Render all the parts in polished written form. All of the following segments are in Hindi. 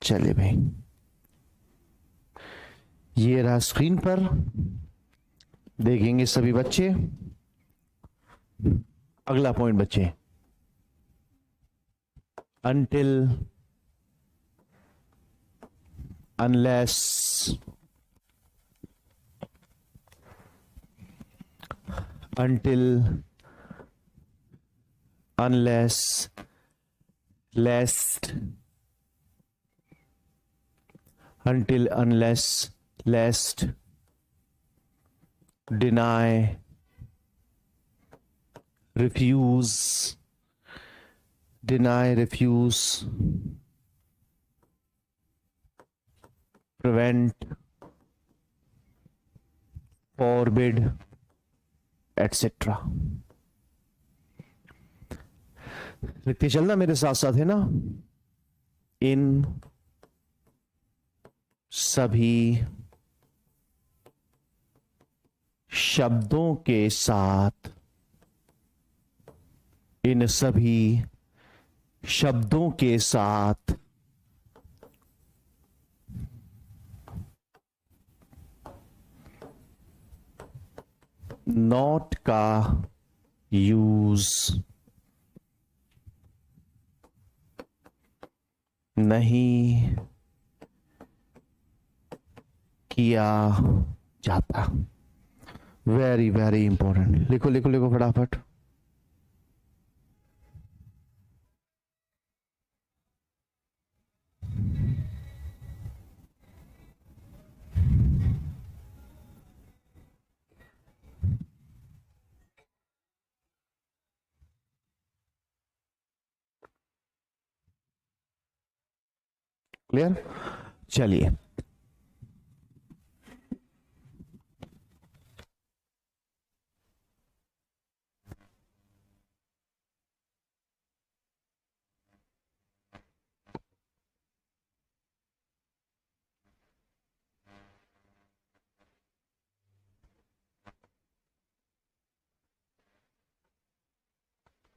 चलिए भाई, ये रहा स्क्रीन पर, देखेंगे सभी बच्चे। अगला पॉइंट बच्चे, until unless until unless lest until unless lest deny refuse prevent forbid etc. लिखते चलना मेरे साथ साथ, है ना। इन सभी शब्दों के साथ, इन सभी शब्दों के साथ नॉट का यूज नहीं किया जाता। वेरी वेरी इंपॉर्टेंट, लिखो लिखो लिखो फटाफट। क्लियर? चलिए,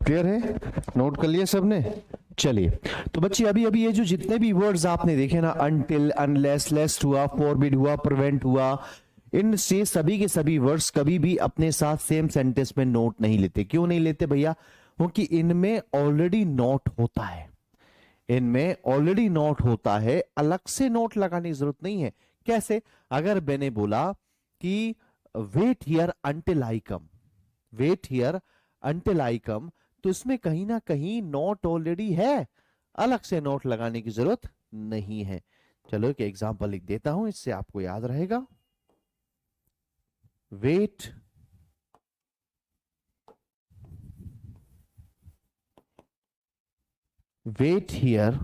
क्लियर है? नोट कर लिया सबने? चलिए, तो बच्चे अभी अभी ये जो जितने भी वर्ड्स आपने देखे ना, अनटिल, अनलेस, लेस्ट हुआ, फॉरबिड हुआ, प्रिवेंट हुआ, इन से सभी के सभी वर्ड्स कभी भी अपने साथ सेम सेंटेंस में नोट नहीं लेते। क्यों नहीं लेते भैया? क्योंकि इनमें ऑलरेडी नोट होता है, इनमें ऑलरेडी नोट होता है, अलग से नोट लगाने की जरूरत नहीं है। कैसे? अगर मैंने बोला कि wait here until I come, wait here until I come, तो इसमें कहीं ना कहीं नोट ऑलरेडी है, अलग से नोट लगाने की जरूरत नहीं है। चलो एक एग्जांपल लिख देता हूं, इससे आपको याद रहेगा। Wait wait here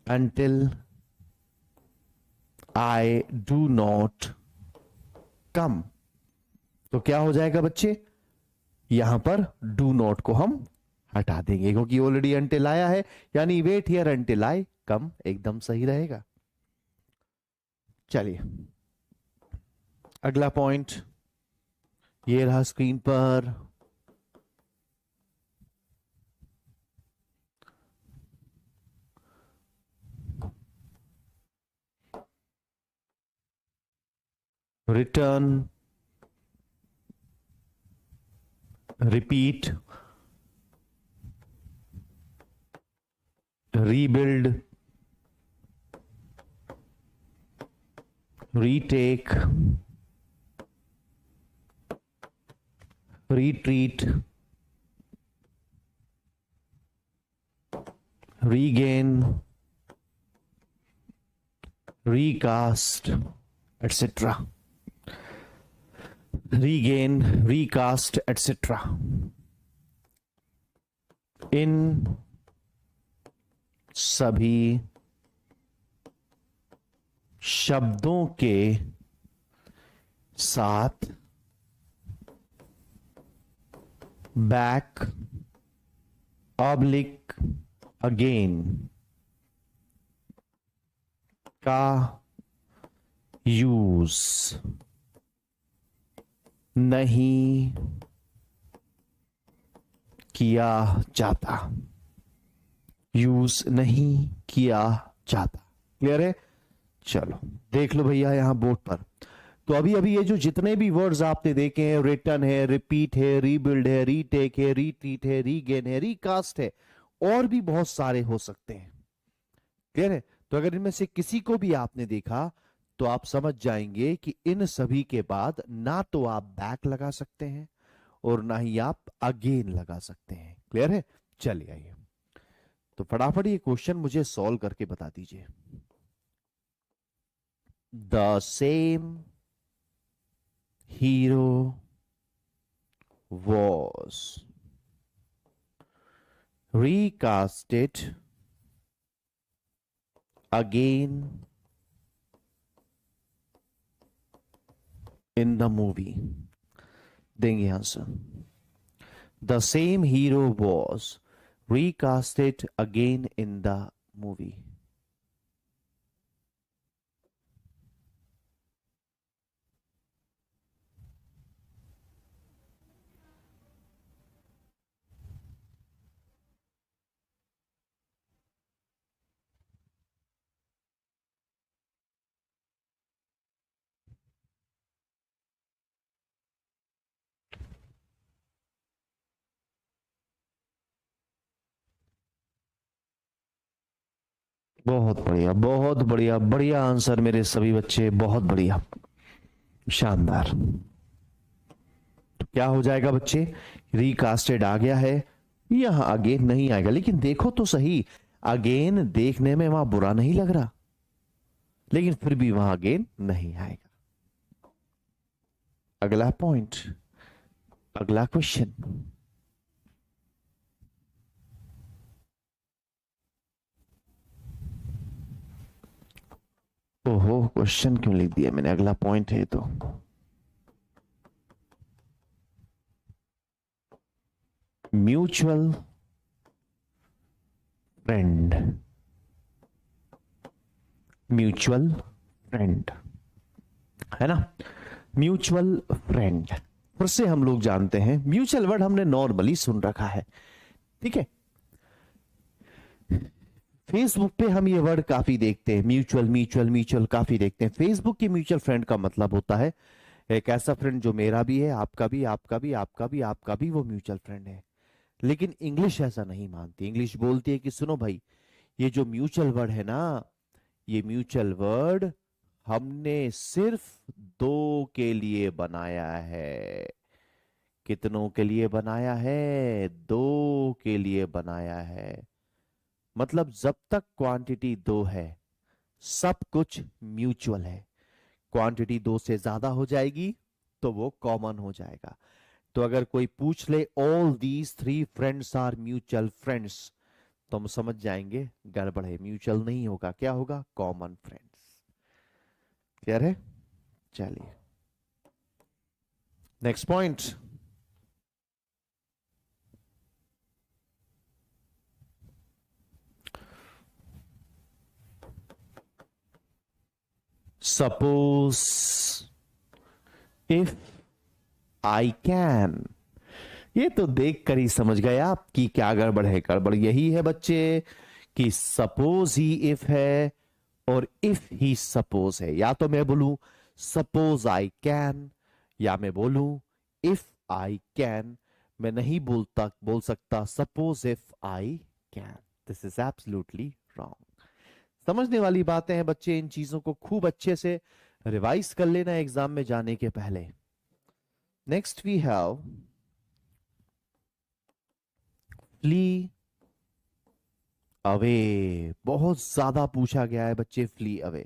until I do not come. तो क्या हो जाएगा बच्चे? यहां पर डू नॉट को हम हटा देंगे, क्योंकि ऑलरेडी अंटिल आया है, यानी वेट हियर अंटिल आई कम एकदम सही रहेगा। चलिए अगला पॉइंट, ये रहा स्क्रीन पर। Return, repeat, rebuild, retake, retreat, regain, recast, etc. regain, recast, etc. इन सभी शब्दों के साथ बैक, ऑब्लिक, अगेन का यूज नहीं किया जाता। यूज नहीं किया जाता। क्लियर है? चलो देख लो भैया यहां बोर्ड पर। तो अभी अभी ये जो जितने भी वर्ड्स आपने देखे हैं, रिटर्न है, रिपीट है, रीबिल्ड है, रीटेक है, रीट्रीट है, रीगेन है, रिकास्ट है, और भी बहुत सारे हो सकते हैं। क्लियर है? तो अगर इनमें से किसी को भी आपने देखा तो आप समझ जाएंगे कि इन सभी के बाद ना तो आप बैक लगा सकते हैं और ना ही आप अगेन लगा सकते हैं। क्लियर है? चलिए आइए, तो फटाफट ये क्वेश्चन मुझे सॉल्व करके बता दीजिए। The same hero was recasted again in the movie. देंगे answer. The same hero was recasted again in the movie. बहुत बढ़िया, बहुत बढ़िया, बढ़िया आंसर मेरे सभी बच्चे, बहुत बढ़िया, शानदार। तो क्या हो जाएगा बच्चे? रिकास्टेड आ गया है, यहां अगेन नहीं आएगा। लेकिन देखो तो सही, अगेन देखने में वहां बुरा नहीं लग रहा, लेकिन फिर भी वहां अगेन नहीं आएगा। अगला पॉइंट, अगला क्वेश्चन। ओहो, क्वेश्चन क्यों लिख दिया मैंने? अगला पॉइंट है तो म्यूचुअल फ्रेंड, म्यूचुअल फ्रेंड है ना, म्यूचुअल फ्रेंड। फिर से हम लोग जानते हैं, म्यूचुअल वर्ड हमने नॉर्मली सुन रखा है, ठीक है। फेसबुक पे हम ये वर्ड काफी देखते हैं, म्यूचुअल म्यूचुअल म्यूचुअल काफी देखते हैं। फेसबुक की म्यूचुअल फ्रेंड का मतलब होता है एक ऐसा फ्रेंड जो मेरा भी है, आपका भी, आपका भी, आपका भी, आपका भी, वो म्यूचुअल फ्रेंड है। लेकिन इंग्लिश ऐसा नहीं मानती। इंग्लिश बोलती है कि सुनो भाई, ये जो म्यूचुअल वर्ड है ना, ये म्यूचुअल वर्ड हमने सिर्फ दो के लिए बनाया है। कितनों के लिए बनाया है? दो के लिए बनाया है। मतलब जब तक क्वांटिटी दो है, सब कुछ म्यूचुअल है। क्वांटिटी दो से ज्यादा हो जाएगी तो वो कॉमन हो जाएगा। तो अगर कोई पूछ ले all these three friends are mutual friends, तो हम समझ जाएंगे गड़बड़ है, म्यूचुअल नहीं होगा, क्या होगा? Common friends. क्लियर है? चलिए next point. Suppose if I can. ये तो देख कर ही समझ गए आप कि क्या गड़बड़ है। गड़बड़ यही है बच्चे कि सपोज ही इफ है और इफ ही सपोज है। या तो मैं बोलूं सपोज आई कैन, या मैं बोलूं इफ आई कैन। मैं नहीं बोल सकता suppose if I can. This is absolutely wrong. समझने वाली बातें हैं बच्चे, इन चीजों को खूब अच्छे से रिवाइज कर लेना एग्जाम में जाने के पहले। Next we have flee away. बहुत ज्यादा पूछा गया है बच्चे, फ्ली अवे,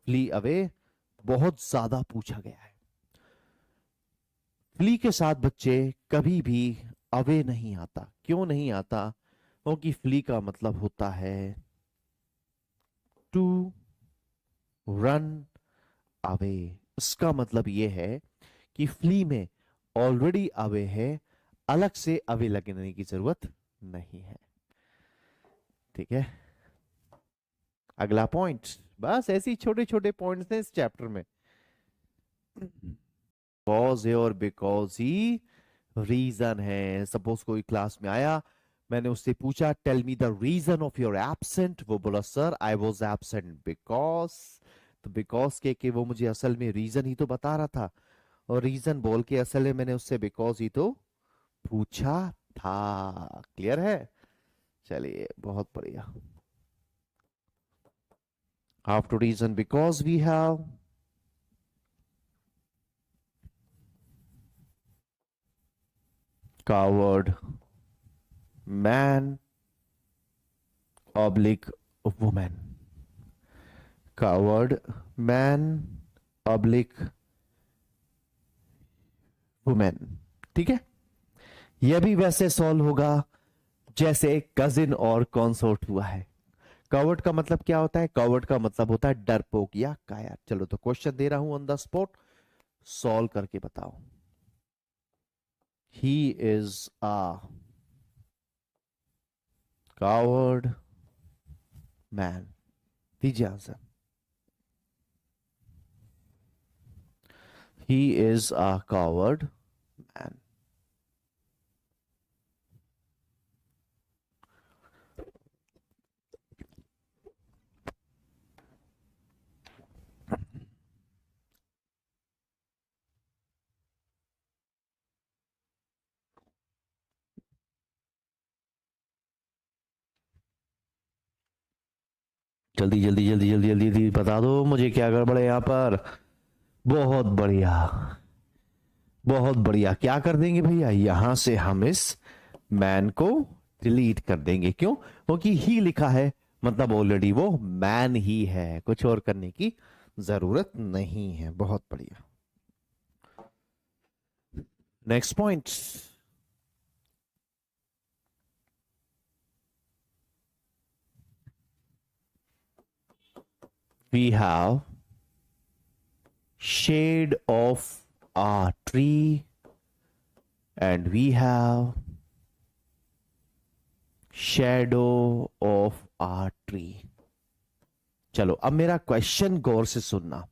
फ्ली अवे बहुत ज्यादा पूछा गया है। फ्ली के साथ बच्चे कभी भी अवे नहीं आता। क्यों नहीं आता? क्योंकि फ्ली का मतलब होता है टू रन अवे। इसका मतलब यह है कि फ्ली में ऑलरेडी अवे है, अलग से अवे लगने की जरूरत नहीं है। ठीक है, अगला पॉइंट। बस ऐसे ही छोटे छोटे पॉइंट्स हैं इस चैप्टर में। कॉज है और बिकॉज ही रीजन है। सपोज कोई क्लास में आया, मैंने उससे पूछा tell me the reason of your absent, वो बोला sir I was absent because. तो बिकॉज के वो मुझे असल में रीजन ही तो बता रहा था, और रीजन बोल के असल में मैंने उससे बिकॉज ही तो पूछा था। क्लियर है? चलिए बहुत बढ़िया। How to reason because we have coward man oblique woman, coward man oblique woman। ठीक है, यह भी वैसे सॉल्व होगा जैसे कजिन और कॉन्सोर्ट हुआ है। कवर्ड का मतलब क्या होता है? कवर्ड का मतलब होता है डरपोक या कायर। चलो तो क्वेश्चन दे रहा हूं ऑन द स्पॉट, सॉल्व करके बताओ। He is a coward man, दीजिए answer. He is a coward man. जल्दी जल्दी जल्दी जल्दी जल्दी जल्दी बता दो मुझे, क्या गड़बड़ है यहाँ पर। बहुत बढ़िया, बहुत बढ़िया। क्या कर देंगे भैया, यहां से हम इस मैन को डिलीट कर देंगे। क्यों? क्योंकि ही लिखा है, मतलब ऑलरेडी वो मैन ही है, कुछ और करने की जरूरत नहीं है। बहुत बढ़िया। Next point. We have shade of a tree and we have shadow of a tree। चलो अब मेरा क्वेश्चन गौर से सुनना।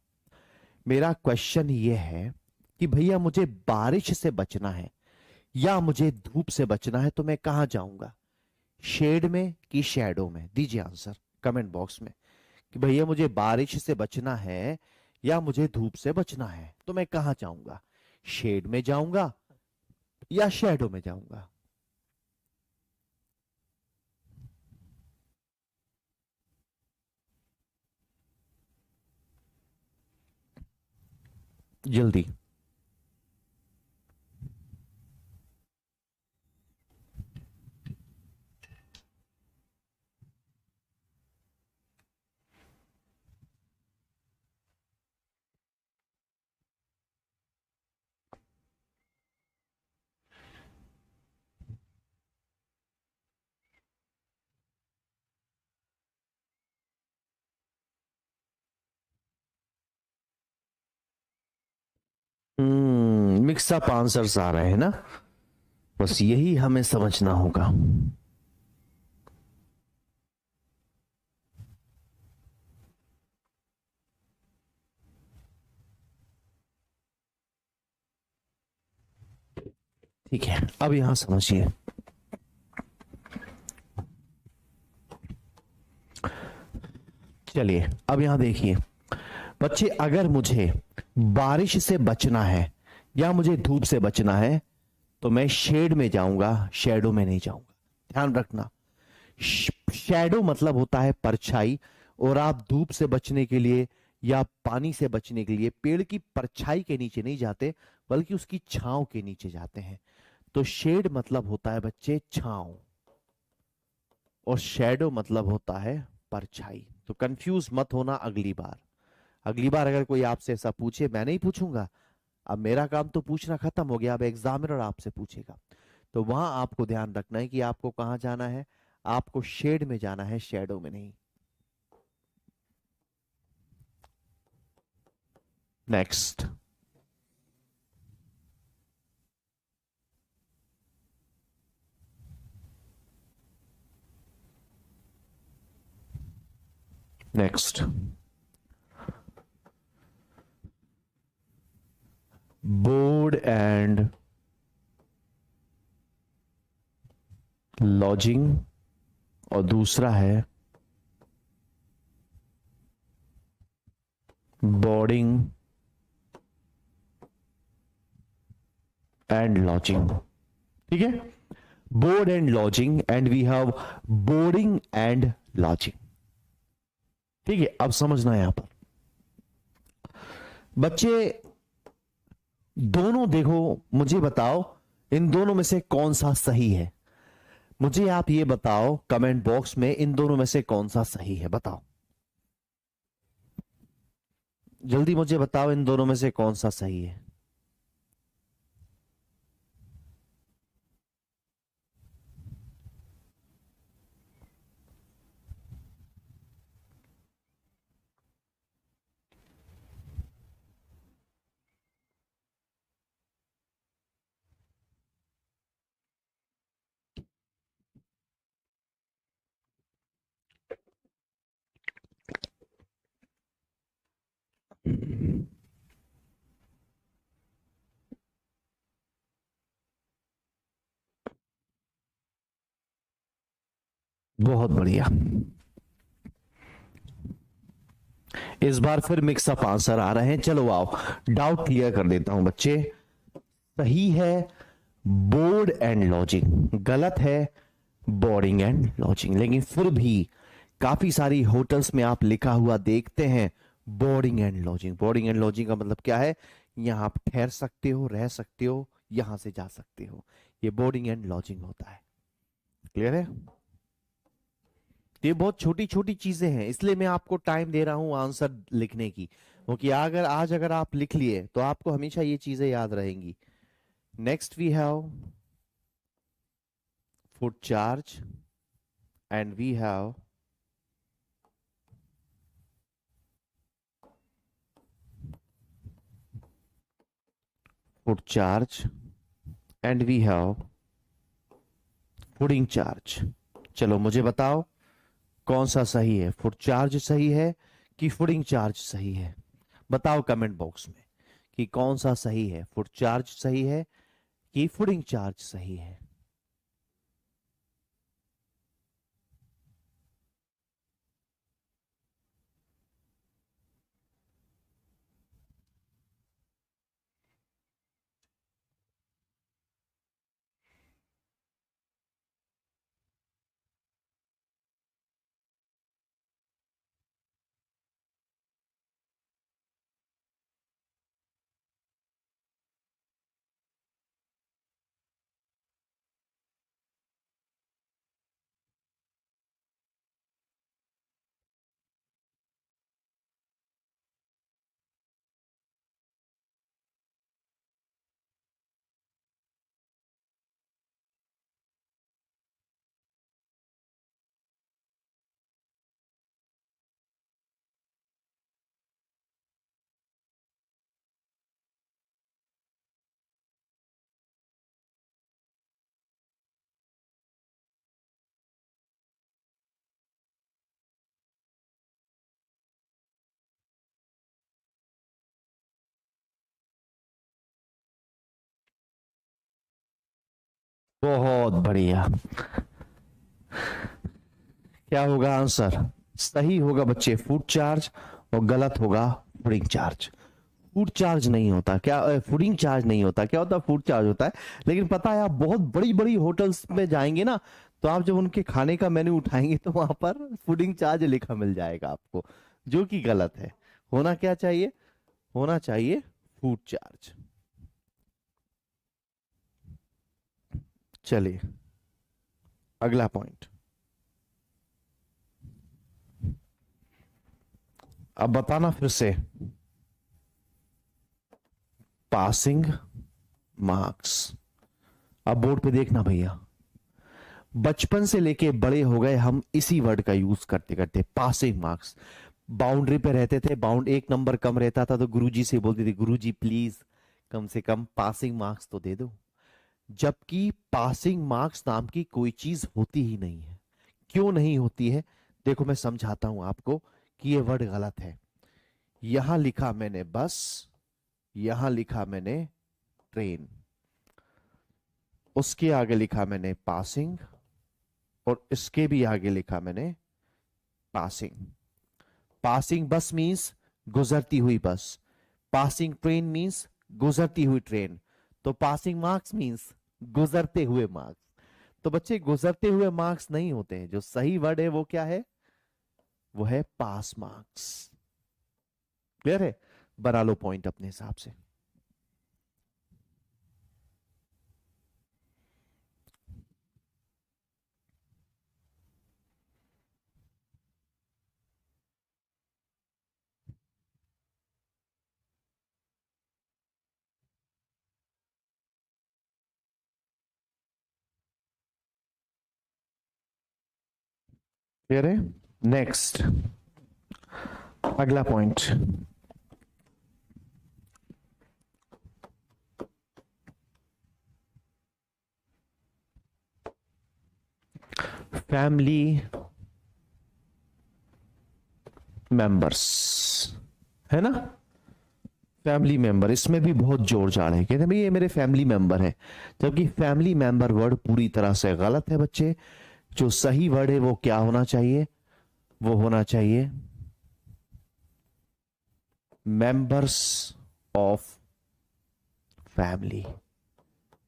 मेरा क्वेश्चन ये है कि भैया मुझे बारिश से बचना है या मुझे धूप से बचना है, तो मैं कहां जाऊंगा? शेड में कि शैडो में? दीजिए आंसर कमेंट बॉक्स में कि भैया मुझे बारिश से बचना है या मुझे धूप से बचना है, तो मैं कहां जाऊंगा? शेड में जाऊंगा या शैडो में जाऊंगा? जल्दी। मिक्सअप आंसर्स आ रहे हैं ना, बस यही हमें समझना होगा। ठीक है, अब यहां समझिए। चलिए अब यहां देखिए बच्चे, अगर मुझे बारिश से बचना है या मुझे धूप से बचना है, तो मैं शेड में जाऊंगा, शैडो में नहीं जाऊंगा। ध्यान रखना, शैडो मतलब होता है परछाई, और आप धूप से बचने के लिए या पानी से बचने के लिए पेड़ की परछाई के नीचे नहीं जाते, बल्कि उसकी छांव के नीचे जाते हैं। तो शेड मतलब होता है बच्चे छांव, और शैडो मतलब होता है परछाई। तो कंफ्यूज मत होना अगली बार। अगली बार अगर कोई आपसे ऐसा पूछे, मैं नहीं पूछूंगा, अब मेरा काम तो पूछना खत्म हो गया, अब एग्जामिनर आपसे पूछेगा। तो वहां आपको ध्यान रखना है कि आपको कहां जाना है, आपको शेड में जाना है, शैडो में नहीं। Next. Next, board and lodging और दूसरा है बोर्डिंग एंड लॉजिंग। ठीक है, board and lodging, and we have boarding and lodging. ठीक है, अब समझना है यहां पर बच्चे, दोनों देखो, मुझे बताओ इन दोनों में से कौन सा सही है। मुझे आप ये बताओ कमेंट बॉक्स में, इन दोनों में से कौन सा सही है, बताओ जल्दी, मुझे बताओ इन दोनों में से कौन सा सही है। बहुत बढ़िया, इस बार फिर मिक्सअप आंसर आ रहे हैं। चलो आओ डाउट क्लियर कर देता हूं बच्चे। सही है बोर्ड एंड लॉजिंग, गलत है बोर्डिंग एंड लॉजिंग। लेकिन फिर भी काफी सारी होटल्स में आप लिखा हुआ देखते हैं boarding and lodging. Boarding and lodging का मतलब क्या है, यहां आप ठहर सकते हो, रह सकते हो, यहां से जा सकते हो, ये बोर्डिंग एंड लॉजिंग होता है। क्लियर है, ये बहुत छोटी छोटी चीजें हैं, इसलिए मैं आपको टाइम दे रहा हूं आंसर लिखने की, क्योंकि अगर आप लिख लिए तो आपको हमेशा ये चीजें याद रहेंगी। Next we have food charge and we have food charge and we have fooding charge. चलो मुझे बताओ कौन सा सही है, फुट चार्ज सही है कि फुडिंग चार्ज सही है। बताओ कमेंट बॉक्स में कि कौन सा सही है, फुट चार्ज सही है कि फुडिंग चार्ज सही है। बहुत बढ़िया, क्या होगा आंसर, सही होगा बच्चे फुट चार्ज, और गलत होगा फुडिंग चार्ज। फूड चार्ज नहीं होता, क्या फूडिंग चार्ज नहीं होता, क्या होता है फूड चार्ज होता है। लेकिन पता है आप बहुत बड़ी बड़ी होटल्स में जाएंगे ना, तो आप जब उनके खाने का मेन्यू उठाएंगे तो वहां पर फूडिंग चार्ज लिखा मिल जाएगा आपको, जो कि गलत है। होना क्या चाहिए, होना चाहिए फूड चार्ज। चलिए अगला पॉइंट, अब बताना फिर से, पासिंग मार्क्स। अब बोर्ड पे देखना भैया, बचपन से लेके बड़े हो गए हम इसी वर्ड का यूज करते करते, पासिंग मार्क्स। बाउंड्री पे रहते थे, बाउंड एक नंबर कम रहता था तो गुरुजी से बोलते थे गुरुजी प्लीज कम से कम पासिंग मार्क्स तो दे दो। जबकि पासिंग मार्क्स नाम की कोई चीज होती ही नहीं है। क्यों नहीं होती है, देखो मैं समझाता हूं आपको कि ये वर्ड गलत है। यहां लिखा मैंने बस, यहां लिखा मैंने ट्रेन, उसके आगे लिखा मैंने पासिंग, और इसके भी आगे लिखा मैंने पासिंग। पासिंग बस मीन्स गुजरती हुई बस, पासिंग ट्रेन मीन्स गुजरती हुई ट्रेन, तो पासिंग मार्क्स मीन्स गुजरते हुए मार्क्स। तो बच्चे गुजरते हुए मार्क्स नहीं होते हैं, जो सही वर्ड है वो क्या है, वो है पास मार्क्स। क्लियर है? बना लो पॉइंट अपने हिसाब से। क्लियर है? नेक्स्ट, अगला पॉइंट। फैमिली मेंबर्स, है ना? फैमिली मेंबर, इसमें भी बहुत जोर जा रहे हैं, कहते हैं भाई ये मेरे फैमिली मेंबर है, जबकि फैमिली मेंबर वर्ड पूरी तरह से गलत है बच्चे। जो सही वर्ड है वो क्या होना चाहिए, वो होना चाहिए मेंबर्स ऑफ फैमिली।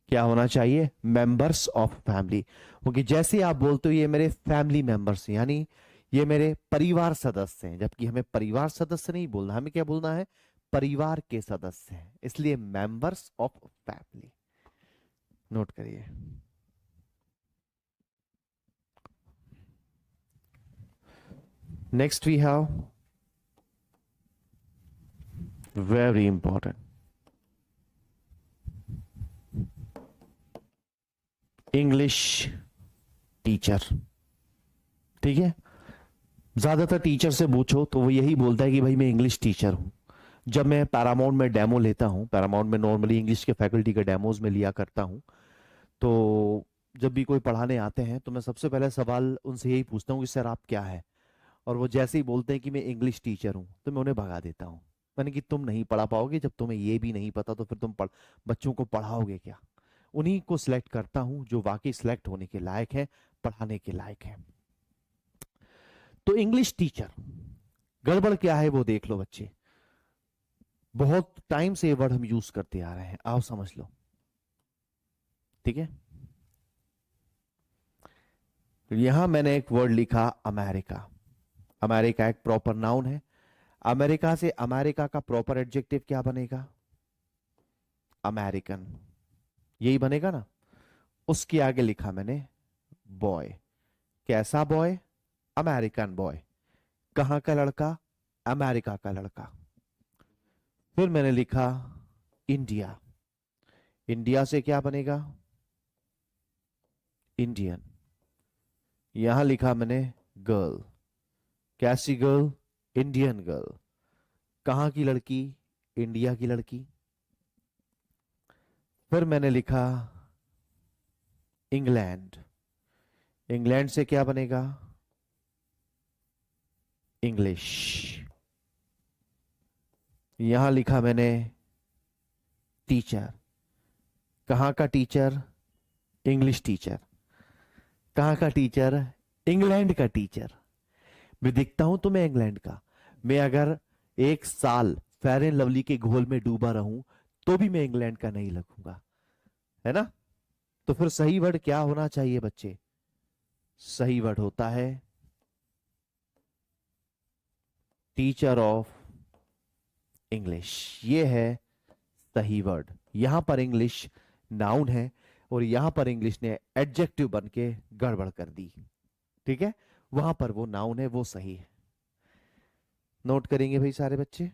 क्या होना चाहिए, मेंबर्स ऑफ फैमिली। क्योंकि जैसे आप बोलते हो ये मेरे फैमिली मेंबर्स हैं, यानी ये मेरे परिवार सदस्य हैं, जबकि हमें परिवार सदस्य नहीं बोलना, हमें क्या बोलना है, परिवार के सदस्य हैं, इसलिए मेंबर्स ऑफ फैमिली। नोट करिए। Next we have very important English teacher. ठीक है, ज्यादातर टीचर से पूछो तो वो यही बोलता है कि भाई मैं इंग्लिश टीचर हूं। जब मैं पैरामाउंट में डेमो लेता हूं, पैरामाउंट में नॉर्मली इंग्लिश के फैकल्टी के डेमोज में लिया करता हूं, तो जब भी कोई पढ़ाने आते हैं तो मैं सबसे पहले सवाल उनसे यही पूछता हूँ कि सर आप क्या है, और वो जैसे ही बोलते हैं कि मैं इंग्लिश टीचर हूँ तो मैं उन्हें भगा देता हूँ। मैंने कि तुम नहीं पढ़ा पाओगे, जब तुम्हें ये भी नहीं पता तो फिर तुम बच्चों को पढ़ाओगे क्या। उन्हीं को सिलेक्ट करता हूँ जो वाकई सिलेक्ट होने के लायक है, पढ़ाने के लायक है। तो इंग्लिश टीचर, गड़बड़ क्या है वो देख लो बच्चे। बहुत टाइम से ये वर्ड हम यूज करते आ रहे हैं, आओ समझ लो। ठीक है, तो यहां मैंने एक वर्ड लिखा अमेरिका। अमेरिका एक प्रॉपर नाउन है। अमेरिका से अमेरिका का प्रॉपर एडजेक्टिव क्या बनेगा, अमेरिकन, यही बनेगा ना। उसके आगे लिखा मैंने बॉय। कैसा बॉय, अमेरिकन बॉय। कहां का लड़का, अमेरिका का लड़का। फिर मैंने लिखा इंडिया। इंडिया से क्या बनेगा, इंडियन। यहां लिखा मैंने गर्ल। कैसी गर्ल, इंडियन गर्ल। कहां की लड़की, इंडिया की लड़की। फिर मैंने लिखा इंग्लैंड। इंग्लैंड से क्या बनेगा, इंग्लिश। यहां लिखा मैंने टीचर। कहां का टीचर, इंग्लिश टीचर। कहां का टीचर, इंग्लैंड का टीचर। मैं दिखता हूं तो मैं इंग्लैंड का। मैं अगर एक साल फेयर एंड लवली के घोल में डूबा रहूं तो भी मैं इंग्लैंड का नहीं लगूंगा, है ना। तो फिर सही वर्ड क्या होना चाहिए बच्चे, सही वर्ड होता है टीचर ऑफ इंग्लिश। ये है सही वर्ड। यहां पर इंग्लिश नाउन है और यहां पर इंग्लिश ने एडजेक्टिव बन के गड़बड़ कर दी। ठीक है, वहां पर वो नाउन है, वो सही है। नोट करेंगे भाई सारे बच्चे।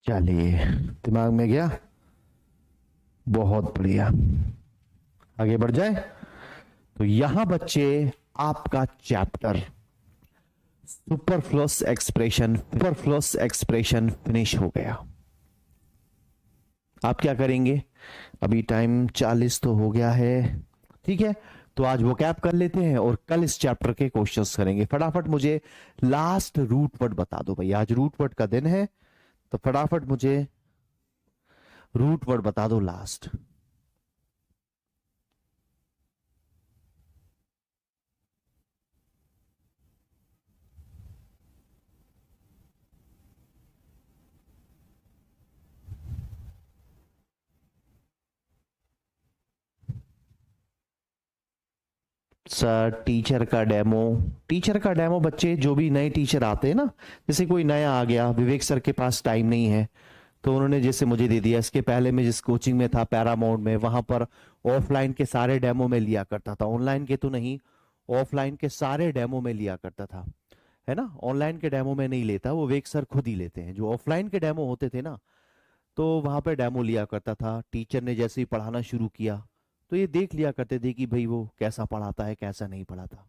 चलिए, दिमाग में गया, बहुत बढ़िया। आगे बढ़ जाए। तो यहां बच्चे आपका चैप्टर सुपरफ्लुअस एक्सप्रेशन फिनिश हो गया। आप क्या करेंगे, अभी टाइम 40 तो हो गया है, ठीक है। तो आज वो कैप कर लेते हैं और कल इस चैप्टर के क्वेश्चंस करेंगे। फटाफट मुझे लास्ट रूट वर्ड बता दो भाई, आज रूट वर्ड का दिन है, तो फटाफट मुझे रूट वर्ड बता दो लास्ट। सर टीचर का डेमो बच्चे जो भी नए टीचर आते हैं ना, जैसे कोई नया आ गया, विवेक सर के पास टाइम नहीं है तो उन्होंने जैसे मुझे दे दिया। इसके पहले मैं जिस कोचिंग में था पैरामाउंट में, वहां पर ऑफलाइन के सारे डेमो में लिया करता था, ऑनलाइन के तो नहीं, ऑफलाइन के सारे डेमो में लिया करता था, है ना। ऑनलाइन के डेमो में नहीं लेता, वो विवेक सर खुद ही लेते हैं। जो ऑफलाइन के डेमो होते थे ना, तो वहां पे डेमो लिया करता था। टीचर ने जैसे ही पढ़ाना शुरू किया तो ये देख लिया करते थे कि भाई वो कैसा पढ़ाता है कैसा नहीं पढ़ाता।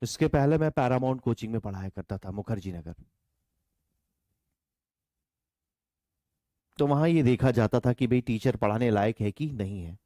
इसके पहले मैं पैरामाउंट कोचिंग में पढ़ाया करता था, मुखर्जी नगर। तो वहां ये देखा जाता था कि भाई टीचर पढ़ाने लायक है कि नहीं है।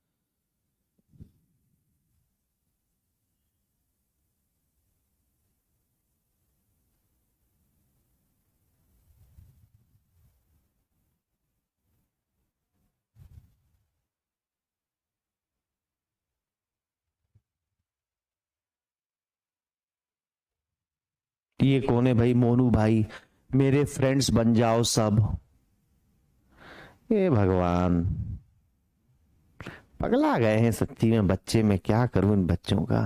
ये कौन है भाई, मोनू भाई, मेरे फ्रेंड्स बन जाओ सब। हे भगवान, पगला गए हैं सच्ची में बच्चे, में क्या करूं इन बच्चों का।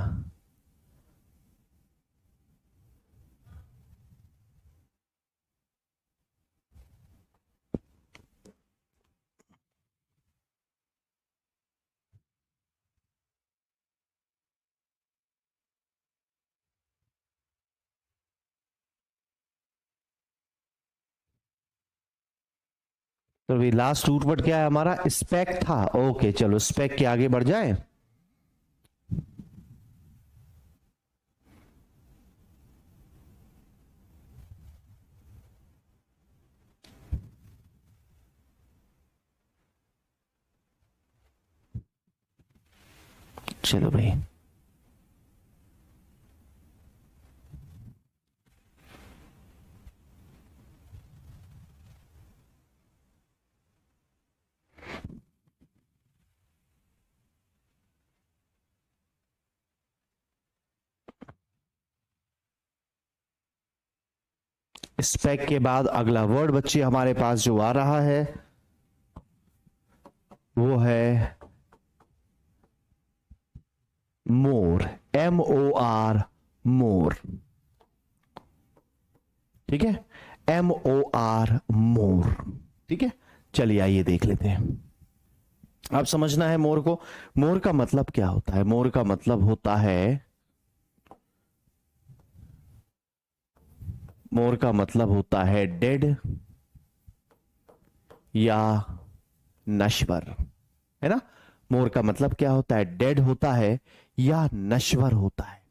तो भी लास्ट रूट वर्ड क्या है हमारा, स्पेक था। ओके चलो स्पेक के आगे बढ़ जाए। चलो भाई, स्पेक के बाद अगला वर्ड बच्चे हमारे पास जो आ रहा है वो है मोर, MOR, मोर। ठीक है, MOR, मोर। ठीक है, चलिए आइए देख लेते हैं। आप समझना है मोर को। मोर का मतलब क्या होता है, मोर का मतलब होता है, मोर का मतलब होता है डेड या नश्वर, है ना। मोर का मतलब क्या होता है, डेड होता है या नश्वर होता है।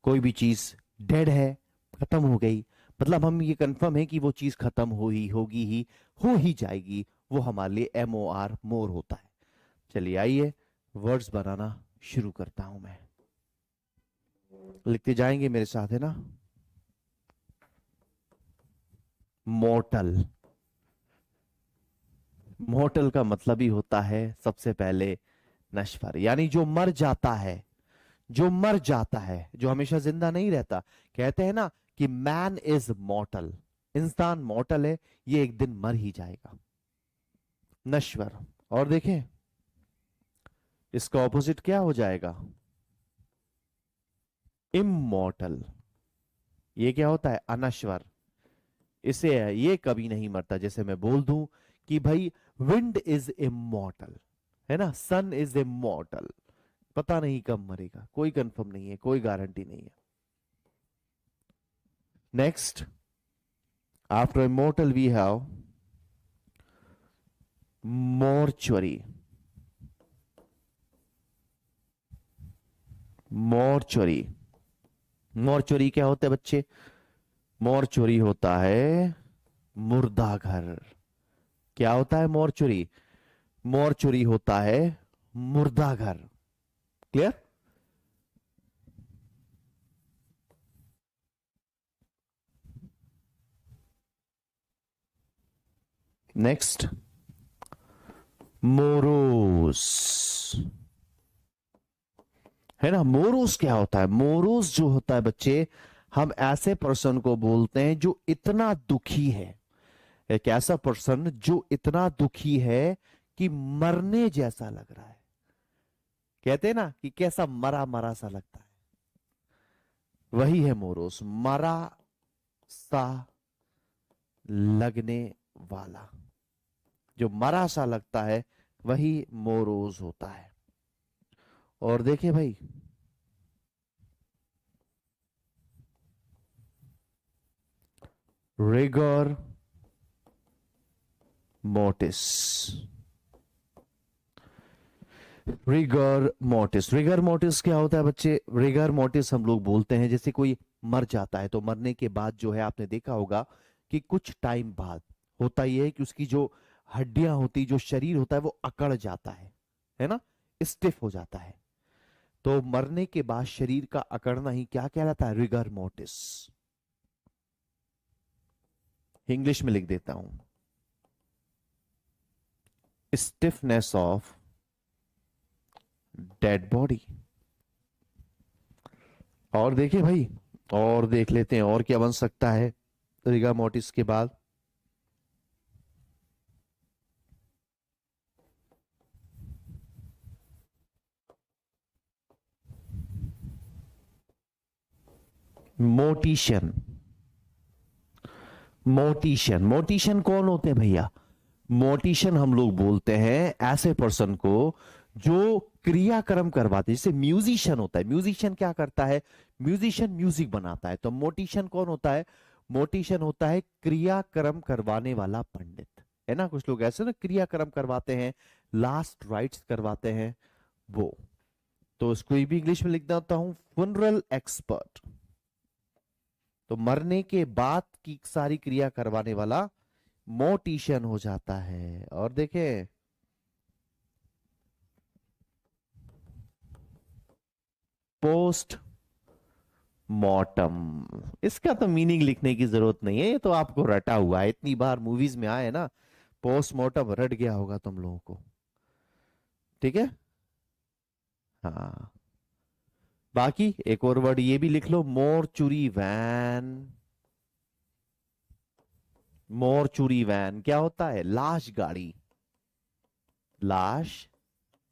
कोई भी चीज डेड है, खत्म हो गई, मतलब हम ये कंफर्म है कि वो चीज खत्म हो ही होगी, ही हो ही जाएगी, वो हमारे लिए MOR, मोर होता है। चलिए आइए वर्ड्स बनाना शुरू करता हूं मैं। लिखते जाएंगे मेरे साथ, है ना। मॉर्टल, मॉर्टल का मतलब ही होता है सबसे पहले नश्वर, यानी जो मर जाता है, जो मर जाता है, जो हमेशा जिंदा नहीं रहता। कहते हैं ना कि मैन इज मॉर्टल, इंसान मॉर्टल है, ये एक दिन मर ही जाएगा। नश्वर। और देखें इसका ऑपोजिट क्या हो जाएगा, इमॉर्टल। ये क्या होता है, अनश्वर। इसे ये कभी नहीं मरता। जैसे मैं बोल दूं कि भाई विंड इज इमॉर्टल, है ना, सन इज इमॉर्टल, पता नहीं कब मरेगा, कोई कंफर्म नहीं है, कोई गारंटी नहीं है। Next, after immortal we have mortuary, mortuary, mortuary क्या होता है बच्चे? मॉर्चुरी होता है मुर्दा घर। क्या होता है मॉर्चुरी? मॉर्चुरी होता है मुर्दा घर। क्लियर? नेक्स्ट, मोरोस, है ना। मोरोस क्या होता है? मोरोस जो होता है बच्चे, हम ऐसे पर्सन को बोलते हैं जो इतना दुखी है। एक ऐसा पर्सन जो इतना दुखी है कि मरने जैसा लग रहा है। कहते हैं ना कि कैसा मरा मरा सा लगता है, वही है मोरोस, मरा सा लगने वाला। जो मरा सा लगता है वही मोरोस होता है। और देखिए भाई, rigor mortis, rigor mortis, rigor mortis क्या होता है बच्चे? रिगर मोटिस हम लोग बोलते हैं जैसे कोई मर जाता है तो मरने के बाद जो है, आपने देखा होगा कि कुछ टाइम बाद होता यह है कि उसकी जो हड्डियां होती, जो शरीर होता है वो अकड़ जाता है ना, स्टिफ हो जाता है। तो मरने के बाद शरीर का अकड़ना ही क्या कहलाता है? Rigour mortise. इंग्लिश में लिख देता हूं, स्टिफनेस ऑफ डेड बॉडी। और देखिए भाई, और देख लेते हैं और क्या बन सकता है रिगा मोटिस के बाद। मोटिशन, मोटिशन, मोटिशन कौन होते हैं भैया? मोटिशन हम लोग बोलते हैं ऐसे पर्सन को जो क्रियाक्रम करवाते हैं। जैसे म्यूजिशियन होता है, म्यूजिशियन क्या करता है? म्यूजिशियन म्यूजिक बनाता है। तो मोटिशन कौन होता है? मोटिशन होता है क्रियाक्रम करवाने वाला पंडित, है ना। कुछ लोग ऐसे ना क्रियाक्रम करवाते हैं, लास्ट राइट्स करवाते हैं, वो। तो इसको भी इंग्लिश में लिख देता हूं, फुनरल एक्सपर्ट। तो मरने के बाद की सारी क्रिया करवाने वाला मोटिशन हो जाता है। और देखें, पोस्ट मॉर्टम, इसका तो मीनिंग लिखने की जरूरत नहीं है, ये तो आपको रटा हुआ है, इतनी बार मूवीज में आए ना, पोस्टमार्टम रट गया होगा तुम लोगों को। ठीक है, हाँ। बाकी एक और वर्ड ये भी लिख लो, मोरचुरी वैन। मोरचुरी वैन क्या होता है? लाश गाड़ी, लाश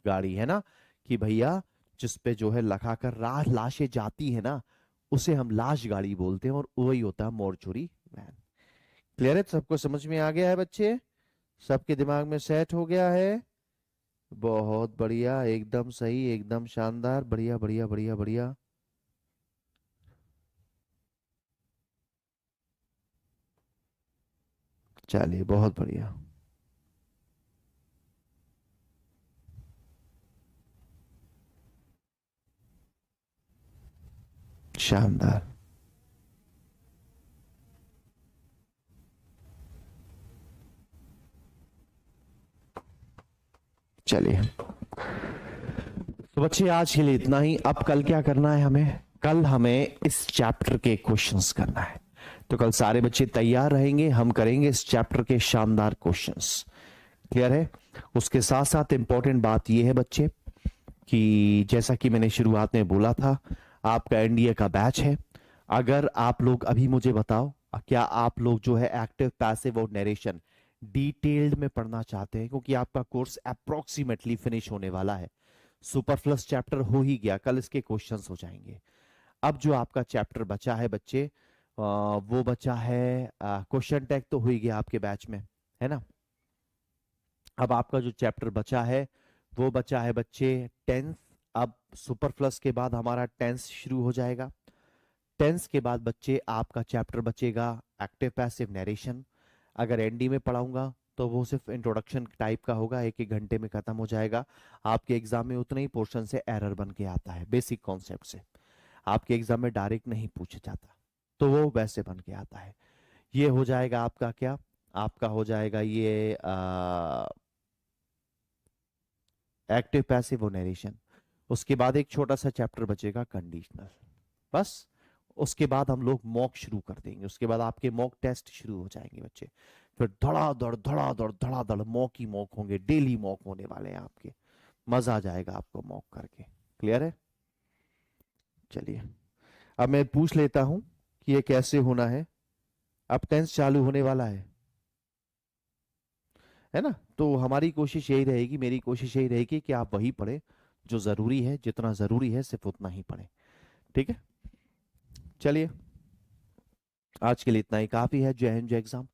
गाड़ी, है ना। कि भैया जिसपे जो है लखाकर लाशें जाती है ना, उसे हम लाश गाड़ी बोलते हैं, और वही होता है मोरचुरी वैन। क्लियर है? सबको समझ में आ गया है बच्चे? सबके दिमाग में सेट हो गया है? बहुत बढ़िया, एकदम सही, एकदम शानदार, बढ़िया बढ़िया बढ़िया बढ़िया। चलिए, बहुत बढ़िया, शानदार। चलिए, तो बच्चे आज के लिए इतना ही। अब कल क्या करना है हमें? कल हमें इस चैप्टर के क्वेश्चंस करना है। तो कल सारे बच्चे तैयार रहेंगे, हम करेंगे इस चैप्टर के शानदार क्वेश्चंस। क्लियर है? उसके साथ साथ इंपॉर्टेंट बात यह है बच्चे कि जैसा कि मैंने शुरुआत में बोला था, आपका एनडीए का बैच है। अगर आप लोग अभी मुझे बताओ, क्या आप लोग जो है एक्टिव, पैसिव और नरेशन डिटेल्ड में पढ़ना चाहते हैं? क्योंकि आपका कोर्स अप्रोक्सीमेटली फिनिश होने वाला है। सुपरफ्लस चैप्टर हो ही गया, कल इसके क्वेश्चंस हो जाएंगे। अब जो आपका चैप्टर बचा है बच्चे, वो बचा है क्वेश्चन टैग, तो हो ही गया आपके बैच में, है ना। अब आपका जो चैप्टर बचा है वो बचा है बच्चे टेंस। अब सुपरफ्लस के बाद हमारा टेंस शुरू हो जाएगा। टेंस के बाद बच्चे आपका चैप्टर बचेगा एक्टिव पैसिव नरेशन। अगर एनडी में पढ़ाऊंगा तो वो सिर्फ इंट्रोडक्शन टाइप का होगा, 1-1 घंटे में खत्म हो जाएगा। आपके एग्जाम में उतने ही पोर्शन से एरर बन के आता है, बेसिक कॉन्सेप्ट से। आपके एग्जाम में डायरेक्ट नहीं पूछा जाता, तो वो वैसे बन के आता है। ये हो जाएगा आपका क्या, आपका हो जाएगा ये एक्टिव पैसिव और नरेशन। उसके बाद एक छोटा सा चैप्टर बचेगा कंडीशनल, बस। उसके बाद हम लोग मॉक शुरू कर देंगे, उसके बाद आपके मॉक टेस्ट शुरू हो जाएंगे बच्चे। फिर धड़ाधड़ धड़ाधड़ धड़ाधड़ मॉक ही मॉक होंगे, डेली मॉक होने वाले हैं आपके। मजा आ जाएगा आपको मॉक करके। क्लियर है? चलिए, अब मैं पूछ लेता हूं कि ये कैसे होना है। अब टेंस चालू होने वाला है ना? तो हमारी कोशिश यही रहेगी, मेरी कोशिश यही रहेगी कि आप वही पढ़े जो जरूरी है, जितना जरूरी है सिर्फ उतना ही पढ़े। ठीक है? चलिए, आज के लिए इतना ही काफी है। जय हिंद, जय एग्जाम।